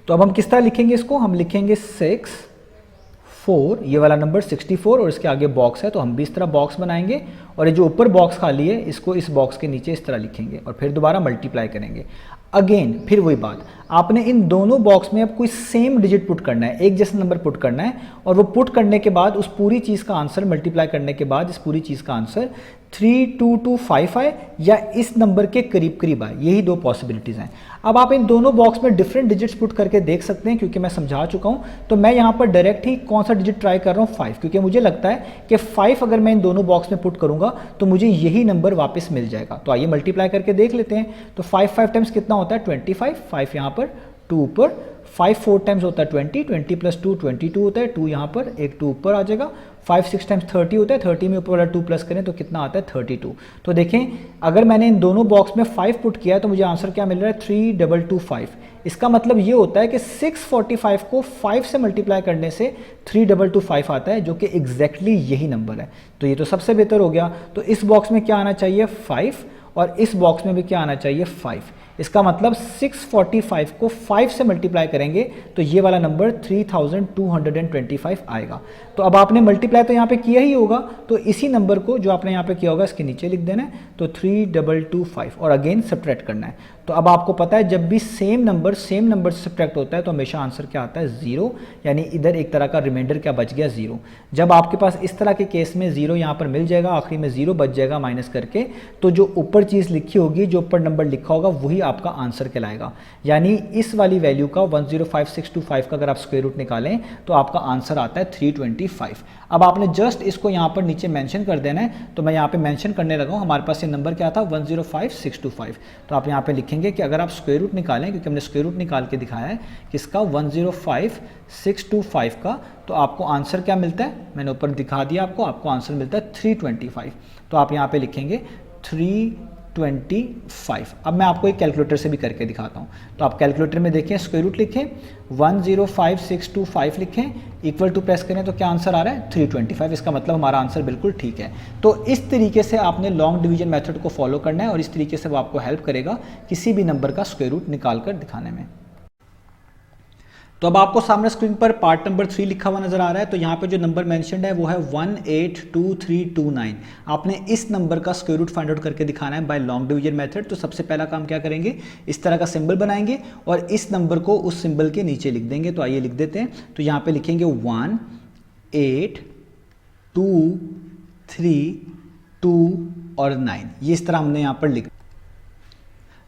तो अब हम किस तरह लिखेंगे इसको, हम लिखेंगे 6 4, ये वाला नंबर 64 और इसके आगे बॉक्स है, तो हम भी इस तरह बॉक्स बनाएंगे और ये जो ऊपर बॉक्स खाली है इसको इस बॉक्स के नीचे इस तरह लिखेंगे और फिर दोबारा मल्टीप्लाई करेंगे। अगेन फिर वही बात, आपने इन दोनों बॉक्स में अब कोई सेम डिजिट पुट करना है, एक जैसा नंबर पुट करना है, और वो पुट करने के बाद उस पूरी चीज़ का आंसर मल्टीप्लाई करने के बाद इस पूरी चीज़ का आंसर 3225 आए या इस नंबर के करीब करीब आए। यही 2 पॉसिबिलिटीज़ हैं। अब आप इन दोनों बॉक्स में डिफरेंट डिजिट्स पुट करके देख सकते हैं, क्योंकि मैं समझा चुका हूं। तो मैं यहां पर डायरेक्ट ही कौन सा डिजिट ट्राई कर रहा हूं, 5, क्योंकि मुझे लगता है कि 5 अगर मैं इन दोनों बॉक्स में पुट करूंगा तो मुझे यही नंबर वापस मिल जाएगा। तो आइए मल्टीप्लाई करके देख लेते हैं। तो 5 5 टाइम्स कितना होता है 25, 5 यहाँ पर, 2 ऊपर, 5 4 टाइम्स होता है 20, 20 + 2 22 होता है, 2 यहाँ पर, एक 2 ऊपर आ जाएगा। 5 6 टाइम्स 30 होता है, 30 में ऊपर वाला 2 प्लस करें तो कितना आता है 32। तो देखें अगर मैंने इन दोनों बॉक्स में 5 पुट किया है तो मुझे आंसर क्या मिल रहा है 3225। इसका मतलब ये होता है कि 645 को 5 से मल्टीप्लाई करने से 3225 आता है, जो कि एग्जैक्टली यही नंबर है। तो ये तो सबसे बेहतर हो गया। तो इस बॉक्स में क्या आना चाहिए 5 और इस बॉक्स में भी क्या आना चाहिए 5। इसका मतलब 645 को 5 से मल्टीप्लाई करेंगे तो ये वाला नंबर 3225 आएगा। तो अब आपने मल्टीप्लाई तो यहाँ पे किया ही होगा, तो इसी नंबर को जो आपने यहाँ पे किया होगा इसके नीचे लिख देना है, तो 3225 और अगेन सब्ट्रैक्ट करना है। तो अब आपको पता है जब भी सेम नंबर से सब्ट्रैक्ट होता है तो हमेशा आंसर क्या आता है 0, यानी इधर एक तरह का रिमाइंडर क्या बच गया 0। जब आपके पास इस तरह के केस में 0 यहाँ पर मिल जाएगा, आखिरी में 0 बच जाएगा माइनस करके, तो जो ऊपर चीज़ लिखी होगी, जो ऊपर नंबर लिखा होगा वही आपका आंसर कहलाएगा। यानी इस वाली वैल्यू का 105625 का अगर आप स्क्वायर रूट निकालें तो आपका आंसर आता है 325। अब आपने जस्ट इसको यहाँ पर नीचे मेंशन कर देना है, तो मैं यहाँ पे मेंशन करने लगा हूँ। हमारे पास ये नंबर क्या था 105625। तो आप यहाँ पे लिखेंगे कि अगर आप स्क्वायर रूट निकालें, क्योंकि हमने स्क्वायर रूट निकाल के दिखाया है किसका 105625 का, तो आपको आंसर क्या मिलता है, मैंने ऊपर दिखा दिया आपको आंसर मिलता है 325। तो आप यहाँ पे लिखेंगे 325। अब मैं आपको एक कैलकुलेटर से भी करके दिखाता हूँ। तो आप कैलकुलेटर में देखें, स्क्वायर रूट लिखें, 105625 लिखें, इक्वल टू प्रेस करें तो क्या आंसर आ रहा है 325। इसका मतलब हमारा आंसर बिल्कुल ठीक है। तो इस तरीके से आपने लॉन्ग डिवीजन मेथड को फॉलो करना है और इस तरीके से वो आपको हेल्प करेगा किसी भी नंबर का स्क्वायर रूट निकाल कर दिखाने में। तो अब आपको सामने स्क्रीन पर पार्ट नंबर 3 लिखा हुआ नजर आ रहा है। तो यहाँ पे जो नंबर मेंशन्ड है वो है 182329। आपने इस नंबर का स्क्वायर रूट फाइंड आउट करके दिखाना है बाय लॉन्ग डिवीजन मेथड। तो सबसे पहला काम क्या करेंगे, इस तरह का सिंबल बनाएंगे और इस नंबर को उस सिंबल के नीचे लिख देंगे। तो आइए लिख देते हैं। तो यहाँ पे लिखेंगे 2, 3, 2 और 9, ये इस तरह हमने यहाँ पर लिखा।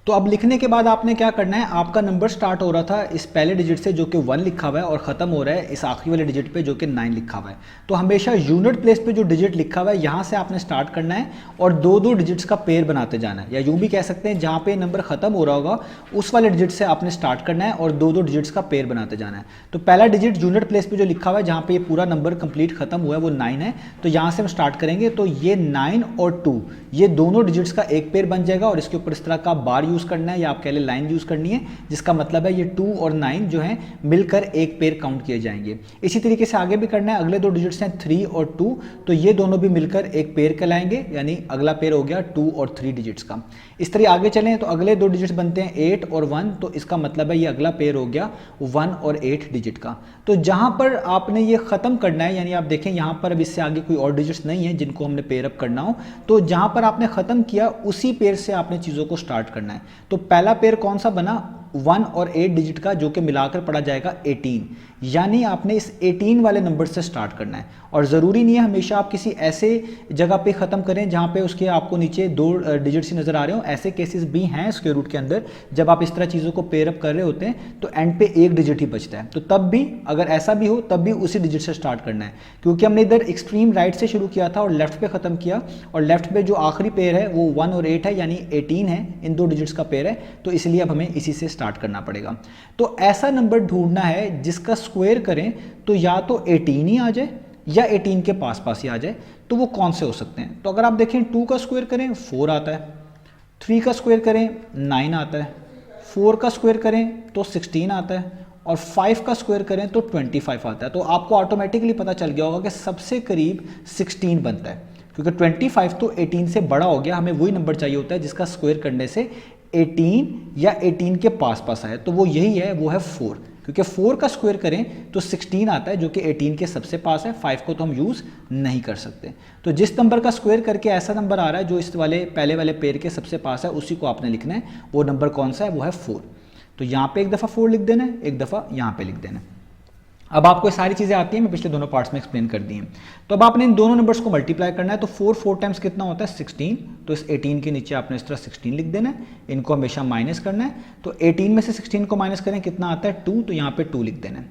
तो अब लिखने के बाद आपने क्या करना है, आपका नंबर स्टार्ट हो रहा था इस पहले डिजिट से जो कि 1 लिखा हुआ है और ख़त्म हो रहा है इस आखिरी वाले डिजिट पे जो कि 9 लिखा हुआ है। तो हमेशा यूनिट प्लेस पे जो डिजिट लिखा हुआ है यहाँ से आपने स्टार्ट करना है और 2-2 डिजिट्स का पेयर बनाते जाना है, या यूँ भी कह सकते हैं जहाँ पे नंबर ख़त्म हो रहा होगा उस वाले डिजिट से आपने स्टार्ट करना है और 2-2 डिजिट्स का पेयर बनाते जाना है। तो पहला डिजिट यूनिट प्लेस पे जो लिखा हुआ है जहाँ पे ये पूरा नंबर कंप्लीट खत्म हुआ है वो 9 है, तो यहाँ से हम स्टार्ट करेंगे। तो ये 9 और 2 ये दोनों डिजिट्स का एक पेयर बन जाएगा और इसके ऊपर इस तरह का बार यूज़ करना है या आप कह ले लाइन यूज़ करनी है, जिसका मतलब है ये 2 और 9 जो है मिलकर एक पेयर काउंट किए जाएंगे। इसी तरीके से आगे भी करना है, अगले 2 डिजिट्स हैं 3 और 2, तो ये दोनों भी मिलकर एक पेयर कहलाएंगे, यानी अगला पेयर हो गया 2 और 3 डिजिट्स का। इस तरह आगे चलें तो अगले 2 डिजिट्स बनते हैं 8 और 1, तो इसका मतलब है ये अगला पेयर हो गया 1 और 8 डिजिट का। तो जहां पर आपने ये खत्म करना है, यानी आप देखें यहां पर अब इससे आगे कोई और डिजिट्स नहीं है जिनको हमने पेयर अप करना हो, तो जहां पर आपने खत्म किया उसी पेयर से आपने चीज़ों को स्टार्ट करना है। तो पहला पेयर कौन सा बना, 1 और 8 डिजिट का, जो कि मिलाकर पड़ा जाएगा 18, यानी आपने इस 18 वाले नंबर से स्टार्ट करना है। और ज़रूरी नहीं है हमेशा आप किसी ऐसे जगह पे ख़त्म करें जहाँ पे उसके आपको नीचे 2 डिजिट्स ही नज़र आ रहे हो, ऐसे केसेस भी हैं स्क्वायर रूट के अंदर। जब आप इस तरह चीज़ों को पेयर अप कर रहे होते हैं तो एंड पे 1 डिजिट ही बचता है, तो तब भी अगर ऐसा भी हो तब भी उसी डिजिट से स्टार्ट करना है, क्योंकि हमने इधर एक्सट्रीम राइट से शुरू किया था और लेफ्ट पे ख़त्म किया, और लेफ्ट पे जो आखिरी पेयर है वो 1 और 8 है, यानी 18 है, इन 2 डिजिट्स का पेयर है, तो इसलिए अब हमें इसी से स्टार्ट करना पड़ेगा। तो ऐसा नंबर ढूंढना है जिसका स्क्वायर करें तो या तो 18 ही आ जाए या 18 के पास पास ही आ जाए। तो वो कौन से हो सकते हैं, तो अगर आप देखें 2 का स्क्वायर करें 4 आता है, 3 का स्क्वायर करें 9 आता है, 4 का स्क्वायर करें तो 16 आता है, और 5 का स्क्वायर करें तो 25 आता है। तो आपको ऑटोमेटिकली पता चल गया होगा कि सबसे करीब 16 बनता है, क्योंकि 25 तो 18 से बड़ा हो गया, हमें वही नंबर चाहिए होता है जिसका स्क्वायर करने से 18 या 18 के पास पास आए, तो वो यही है, वो है 4, क्योंकि 4 का स्क्वायर करें तो 16 आता है जो कि 18 के सबसे पास है, 5 को तो हम यूज़ नहीं कर सकते। तो जिस नंबर का स्क्वायर करके ऐसा नंबर आ रहा है जो इस वाले पहले वाले पेयर के सबसे पास है उसी को आपने लिखना है, वो नंबर कौन सा है, वो है 4। तो यहाँ पे एक दफ़ा 4 लिख देना है, एक दफ़ा यहाँ पे लिख देना है। अब आपको ये सारी चीज़ें आती हैं, मैं पिछले दोनों पार्ट्स में एक्सप्लेन कर दी हैं। तो अब आपने इन दोनों नंबर्स को मल्टीप्लाई करना है, तो 4 टाइम्स कितना होता है 16, तो इस 18 के नीचे आपने इस तरह 16 लिख देना है, इनको हमेशा माइनस करना है। तो 18 में से 16 को माइनस करें कितना आता है 2, तो यहाँ पे 2 लिख देना है।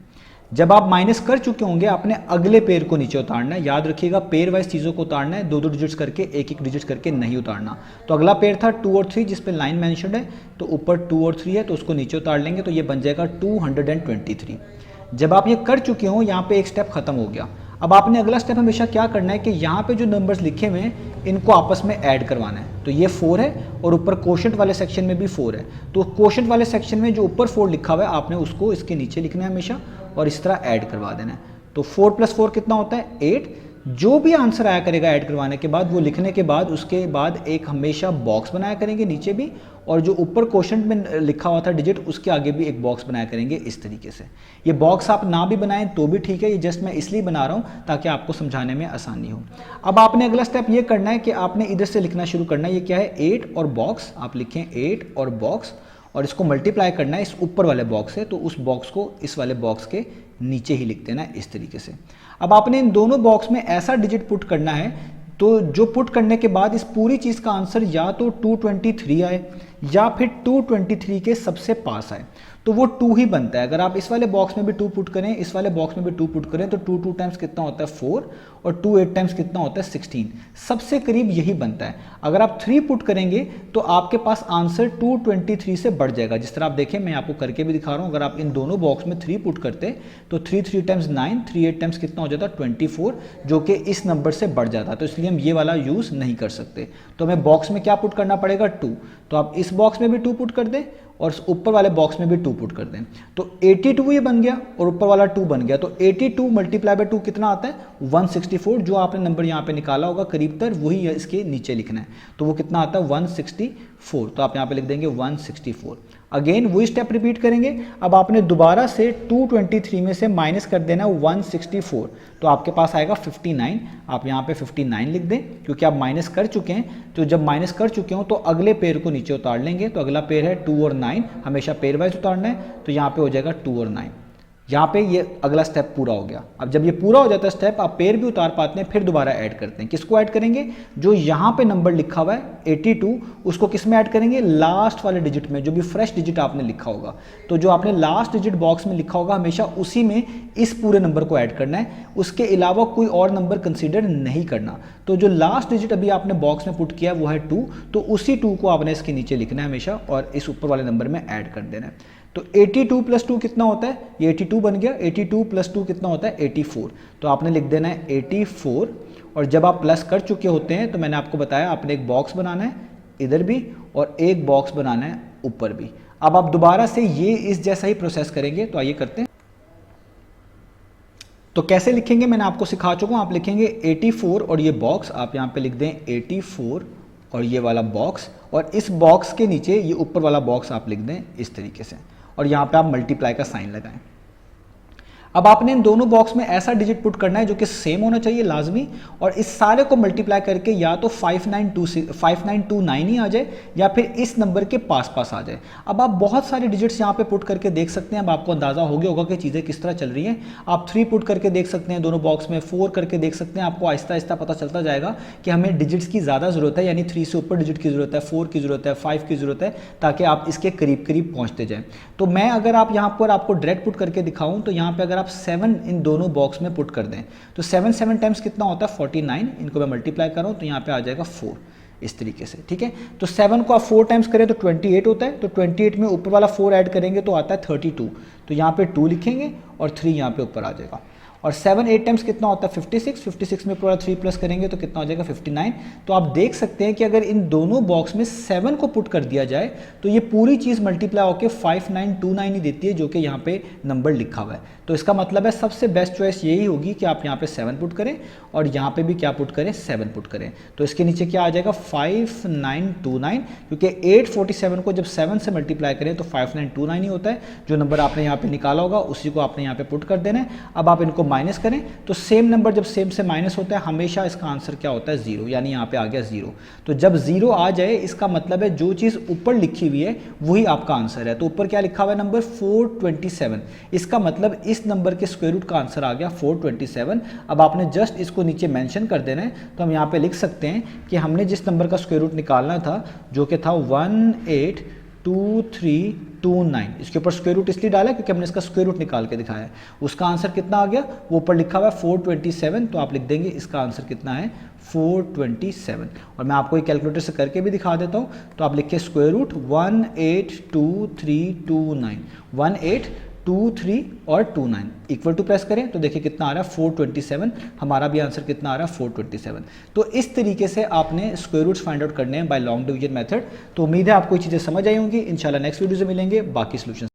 जब आप माइनस कर चुके होंगे आपने अगले पेयर को नीचे उतारना है, याद रखिएगा पेयर वाइज चीज़ों को उतारना है, 2-2 डिजिट्स करके, एक डिजिट करके नहीं उतारना। तो अगला पेयर था 2 और 3 जिस पे लाइन मेंशन्ड है, तो ऊपर 2 और 3 है तो उसको नीचे उतार लेंगे, तो ये बन जाएगा 223। जब आप ये कर चुके हो यहाँ पे एक स्टेप खत्म हो गया। अब आपने अगला स्टेप हमेशा क्या करना है कि यहाँ पे जो नंबर्स लिखे हुए हैं इनको आपस में ऐड करवाना है। तो ये 4 है और ऊपर कोशेंट वाले सेक्शन में भी 4 है, तो कोशेंट वाले सेक्शन में जो ऊपर 4 लिखा हुआ है आपने उसको इसके नीचे लिखना है हमेशा और इस तरह ऐड करवा देना है। तो 4 + 4 कितना होता है 8। जो भी आंसर आया करेगा ऐड करवाने के बाद वो लिखने के बाद उसके बाद एक हमेशा बॉक्स बनाया करेंगे नीचे भी, और जो ऊपर क्वेश्चन में लिखा हुआ था डिजिट उसके आगे भी एक बॉक्स बनाया करेंगे इस तरीके से। ये बॉक्स आप ना भी बनाएं तो भी ठीक है, ये जस्ट मैं इसलिए बना रहा हूँ ताकि आपको समझाने में आसानी हो। अब आपने अगला स्टेप ये करना है कि आपने इधर से लिखना शुरू करना है, ये क्या है 8 और बॉक्स, आप लिखें 8 और बॉक्स, और इसको मल्टीप्लाई करना है इस ऊपर वाले बॉक्स से, तो उस बॉक्स को इस वाले बॉक्स के नीचे ही लिख देना है इस तरीके से। अब आपने इन दोनों बॉक्स में ऐसा डिजिट पुट करना है तो जो पुट करने के बाद इस पूरी चीज़ का आंसर या तो 223 आए या फिर 223 के सबसे पास आए, तो वो 2 ही बनता है। अगर आप इस वाले बॉक्स में भी 2 पुट करें, इस वाले बॉक्स में भी 2 पुट करें, तो 2 टाइम्स कितना होता है 4 और 2 8 टाइम्स कितना होता है 16, सबसे करीब यही बनता है। अगर आप 3 पुट करेंगे तो आपके पास आंसर 223 से बढ़ जाएगा। जिस तरह आप देखें मैं आपको करके भी दिखा रहा हूँ, अगर आप इन दोनों बॉक्स में 3 पुट करते तो 3 टाइम्स 9, 3 8 टाइम्स कितना हो जाता 24, जो कि इस नंबर से बढ़ जाता, तो इसलिए हम ये वाला यूज़ नहीं कर सकते। तो हमें बॉक्स में क्या पुट करना पड़ेगा 2, तो आप इस बॉक्स में भी 2 पुट कर दें और ऊपर वाले बॉक्स में भी 2 पुट कर दें, तो 82 ये बन गया और ऊपर वाला 2 बन गया। तो 82 मल्टीप्लाई बाय 2 कितना आता है 164, जो आपने नंबर यहाँ पे निकाला होगा करीब तर वही इसके नीचे लिखना है, तो वो कितना आता है 164, तो आप यहाँ पे लिख देंगे 164। अगेन वही स्टेप रिपीट करेंगे। अब आपने दोबारा से 223 में से माइनस कर देना 164, तो आपके पास आएगा 59। आप यहाँ पे 59 लिख दें क्योंकि आप माइनस कर चुके हैं, तो जब माइनस कर चुके हो तो अगले पेयर को नीचे उतार लेंगे। तो अगला पेयर है 2 और 9, हमेशा पेयर वाइज उतारना है, तो यहाँ पे हो जाएगा 2 और 9। यहाँ पे ये अगला स्टेप पूरा हो गया। अब जब ये पूरा हो जाता है स्टेप, आप पेयर भी उतार पाते हैं, फिर दोबारा ऐड करते हैं। किसको ऐड करेंगे? जो यहाँ पे नंबर लिखा हुआ है 82, उसको किस में ऐड करेंगे? लास्ट वाले डिजिट में, जो भी फ्रेश डिजिट आपने लिखा होगा। तो जो आपने लास्ट डिजिट बॉक्स में लिखा होगा हमेशा उसी में इस पूरे नंबर को ऐड करना है, उसके अलावा कोई और नंबर कंसीडर नहीं करना। तो जो लास्ट डिजिट अभी आपने बॉक्स में पुट किया वो है 2, तो उसी 2 को आपने इसके नीचे लिखना है हमेशा और इस ऊपर वाले नंबर में ऐड कर देना है। तो 82 + 2 कितना होता है? ये 82 बन गया। 82 + 2 कितना होता है? 84। तो आपने लिख देना है 84, और जब आप प्लस कर चुके होते हैं तो मैंने आपको बताया आपने एक बॉक्स बनाना है इधर भी और एक बॉक्स बनाना है ऊपर भी। अब आप दोबारा से ये इस जैसा ही प्रोसेस करेंगे। तो आइए करते हैं। तो कैसे लिखेंगे मैंने आपको सिखा चुका हूँ। आप लिखेंगे 84 और ये बॉक्स, आप यहाँ पे लिख दें 84 और ये वाला बॉक्स, और इस बॉक्स के नीचे ये ऊपर वाला बॉक्स आप लिख दें इस तरीके से, और यहाँ पे आप मल्टीप्लाई का साइन लगाएं। अब आपने इन दोनों बॉक्स में ऐसा डिजिट पुट करना है जो कि सेम होना चाहिए लाजमी, और इस सारे को मल्टीप्लाई करके या तो 5929 ही आ जाए या फिर इस नंबर के पास पास आ जाए। अब आप बहुत सारे डिजिट्स यहाँ पे पुट करके देख सकते हैं। अब आपको अंदाजा हो गया होगा कि चीज़ें किस तरह चल रही हैं। आप 3 पुट करके देख सकते हैं दोनों बॉक्स में, 4 करके देख सकते हैं। आपको आहिस्ता आहिस्ता पता चलता जाएगा कि हमें डिजिट्स की ज़्यादा ज़रूरत है, यानी 3 से ऊपर डिजिट की ज़रूरत है, 4 की ज़रूरत है, 5 की ज़रूरत है, ताकि आप इसके करीब करीब पहुँचते जाएँ। तो मैं अगर आप यहाँ पर आपको डायरेक्ट पुट करके दिखाऊँ तो यहाँ पर अगर आप 7 इन दोनों बॉक्स में पुट कर दें तो 7 टाइम्स कितना होता है? 49। इनको मैं मल्टीप्लाई कर रहा हूं तो यहाँ पे आ जाएगा 4 इस तरीके से, ठीक है। तो 7 को आप 4 टाइम्स करें तो 28 होता है। तो 28 में ऊपर वाला 4 ऐड करेंगे तो आता है 32। तो यहाँ पे 2 लिखेंगे और 3 यहाँ पे ऊपर आ जाएगा। और 7 8 टाइम्स कितना होता है? 56। 56 में पूरा 3 प्लस करेंगे तो कितना हो जाएगा? 59। तो आप देख सकते हैं कि अगर इन दोनों बॉक्स में 7 को पुट कर दिया जाए तो ये पूरी चीज़ मल्टीप्लाई होकर 5929 ही देती है, जो कि यहाँ पे नंबर लिखा हुआ है। तो इसका मतलब है सबसे बेस्ट चॉइस यही होगी कि आप यहाँ पे 7 पुट करें और यहाँ पे भी क्या पुट करें? 7 पुट करें। तो इसके नीचे क्या आ जाएगा? 5929, क्योंकि 847 को जब 7 से मल्टीप्लाई करें तो 5929 ही होता है। जो नंबर आपने यहाँ पे निकाला होगा उसी को आपने यहाँ पे पुट कर देना है। अब आप इनको माइनस करें तो सेम नंबर जब सेम से माइनस होता है हमेशा इसका आंसर क्या होता है? 0, यानी यहाँ पे आ गया 0। तो जब 0 आ जाए इसका मतलब है जो चीज़ ऊपर लिखी हुई है वही आपका आंसर है। तो ऊपर क्या लिखा हुआ है? नंबर 427। इसका मतलब इस नंबर के स्क्वायर रूट का आंसर आ गया 427। अब आपने जस्ट इसको नीचे मेंशन कर देना है। तो हम यहाँ पे लिख सकते हैं कि हमने जिस नंबर का स्क्वायर रूट निकालना था जो कि था 182329, इसके ऊपर स्क्वायर रूट इसलिए डाला क्योंकि हमने इसका स्क्वायर रूट निकाल के दिखाया है। उसका आंसर कितना आ गया? वो ऊपर लिखा हुआ है 427। तो आप लिख देंगे इसका आंसर कितना है? 427। और मैं आपको एक कैलकुलेटर से करके भी दिखा देता हूँ। तो आप लिखिए स्क्वायर रूट 182329, 1823 और 29 इक्वल टू प्रेस करें तो देखिए कितना आ रहा है? 427। हमारा भी आंसर कितना आ रहा है? 427। तो इस तरीके से आपने स्क्वायर रूट्स फाइंड आउट करने हैं बाय लॉन्ग डिवीजन मेथड। तो उम्मीद है आपको ये चीज़ें समझ आई होंगी। इंशाल्लाह नेक्स्ट वीडियो से मिलेंगे बाकी सॉल्यूशन।